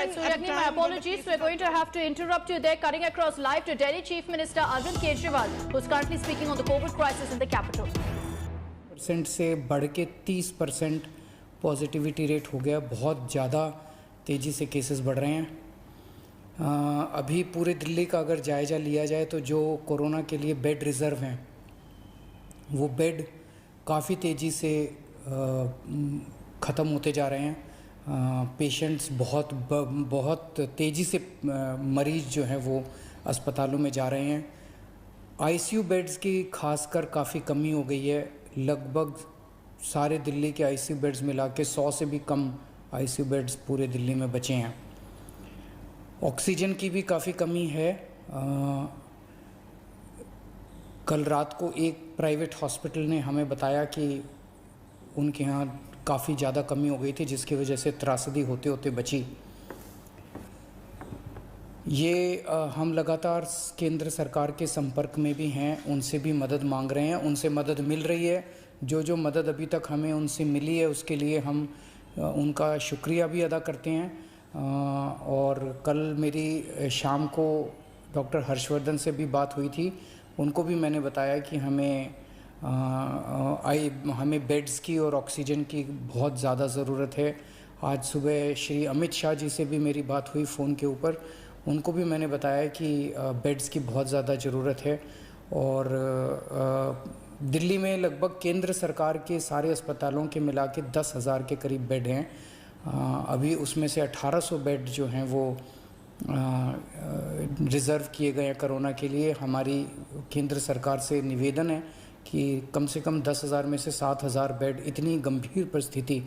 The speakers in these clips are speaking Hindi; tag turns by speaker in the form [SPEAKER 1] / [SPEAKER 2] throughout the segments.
[SPEAKER 1] Right, so Yagni, my apologies. We're going to have to interrupt you there, cutting across live to Delhi Chief Minister Arvind Kejriwal, who's currently speaking on the COVID crisis in the capital.
[SPEAKER 2] % से बढ़ के 30% पॉजिटिविटी रेट हो गया। बहुत ज़्यादा तेज़ी से केसेस बढ़ रहे हैं। अभी पूरे दिल्ली का अगर जायज़ा लिया जाए तो जो कोरोना के लिए बेड रिज़र्व हैं वो बेड काफ़ी तेज़ी से ख़त्म होते जा रहे हैं। पेशेंट्स बहुत तेज़ी से मरीज़ जो हैं वो अस्पतालों में जा रहे हैं। आईसीयू बेड्स की खासकर काफ़ी कमी हो गई है। लगभग सारे दिल्ली के आईसीयू बेड्स मिला के 100 से भी कम आईसीयू बेड्स पूरे दिल्ली में बचे हैं। ऑक्सीजन की भी काफ़ी कमी है। कल रात को एक प्राइवेट हॉस्पिटल ने हमें बताया कि उनके यहाँ काफ़ी ज़्यादा कमी हो गई थी, जिसकी वजह से त्रासदी होते होते बची। ये हम लगातार केंद्र सरकार के संपर्क में भी हैं, उनसे भी मदद मांग रहे हैं, उनसे मदद मिल रही है। जो मदद अभी तक हमें उनसे मिली है उसके लिए हम उनका शुक्रिया भी अदा करते हैं। और कल मेरी शाम को डॉक्टर हर्षवर्धन से भी बात हुई थी। उनको भी मैंने बताया कि हमें बेड्स की और ऑक्सीजन की बहुत ज़्यादा ज़रूरत है। आज सुबह श्री अमित शाह जी से भी मेरी बात हुई फ़ोन के ऊपर। उनको भी मैंने बताया कि बेड्स की बहुत ज़्यादा ज़रूरत है। और दिल्ली में लगभग केंद्र सरकार के सारे अस्पतालों के मिला के 10,000 के करीब बेड हैं। अभी उसमें से 1800 बेड जो हैं वो रिज़र्व किए गए हैं कोरोना के लिए। हमारी केंद्र सरकार से निवेदन है कि कम से कम 10,000 में से 7,000 बेड, इतनी गंभीर परिस्थिति,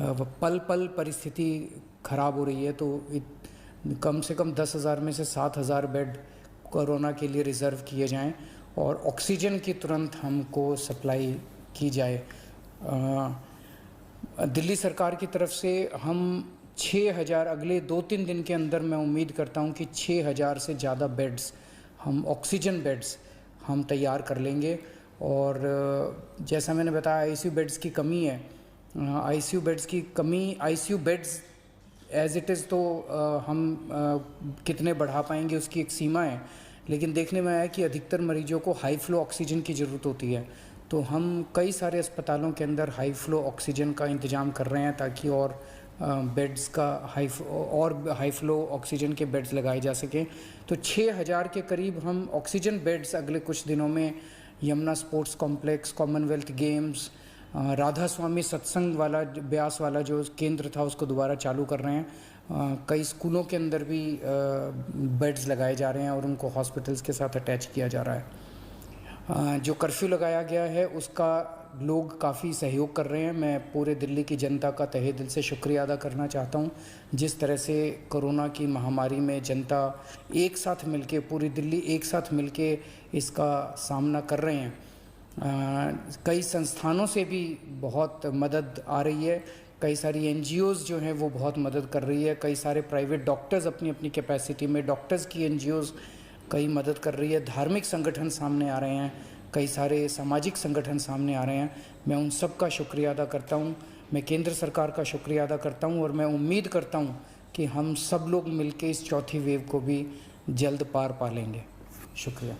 [SPEAKER 2] पल पल परिस्थिति ख़राब हो रही है, तो कम से कम 10,000 में से 7,000 बेड कोरोना के लिए रिज़र्व किए जाएं और ऑक्सीजन की तुरंत हमको सप्लाई की जाए। दिल्ली सरकार की तरफ से हम 6,000 अगले 2-3 दिन के अंदर मैं उम्मीद करता हूं कि 6,000 से ज़्यादा बेड्स हम ऑक्सीजन बेड्स हम तैयार कर लेंगे। और जैसा मैंने बताया आईसीयू बेड्स की कमी है। आईसीयू बेड्स की कमी, ICU beds as it is तो हम कितने बढ़ा पाएंगे उसकी एक सीमा है, लेकिन देखने में आया कि अधिकतर मरीजों को हाई फ्लो ऑक्सीजन की ज़रूरत होती है। तो हम कई सारे अस्पतालों के अंदर हाई फ्लो ऑक्सीजन का इंतज़ाम कर रहे हैं ताकि और बेड्स का हाई फ्लो ऑक्सीजन के बेड्स लगाए जा सकें। तो 6,000 के करीब हम ऑक्सीजन बेड्स अगले कुछ दिनों में Yamuna sports complex, Commonwealth Games, Radha Swami Satsang वाला ब्यास वाला जो केंद्र था उसको दोबारा चालू कर रहे हैं। कई स्कूलों के अंदर भी बेड्स लगाए जा रहे हैं और उनको हॉस्पिटल्स के साथ अटैच किया जा रहा है। जो कर्फ्यू लगाया गया है उसका लोग काफ़ी सहयोग कर रहे हैं। मैं पूरे दिल्ली की जनता का तहे दिल से शुक्रिया अदा करना चाहता हूं। जिस तरह से कोरोना की महामारी में जनता एक साथ मिलके, पूरी दिल्ली एक साथ मिलके इसका सामना कर रहे हैं। कई संस्थानों से भी बहुत मदद आ रही है। कई सारी एनजीओज़ जो हैं वो बहुत मदद कर रही है। कई सारे प्राइवेट डॉक्टर्स अपनी अपनी कैपेसिटी में, डॉक्टर्स की एनजीओज़ कई मदद कर रही है। धार्मिक संगठन सामने आ रहे हैं, कई सारे सामाजिक संगठन सामने आ रहे हैं। मैं उन सब का शुक्रिया अदा करता हूं। मैं केंद्र सरकार का शुक्रिया अदा करता हूं और मैं उम्मीद करता हूं कि हम सब लोग मिलके इस चौथी वेव को भी जल्द पार पा लेंगे। शुक्रिया।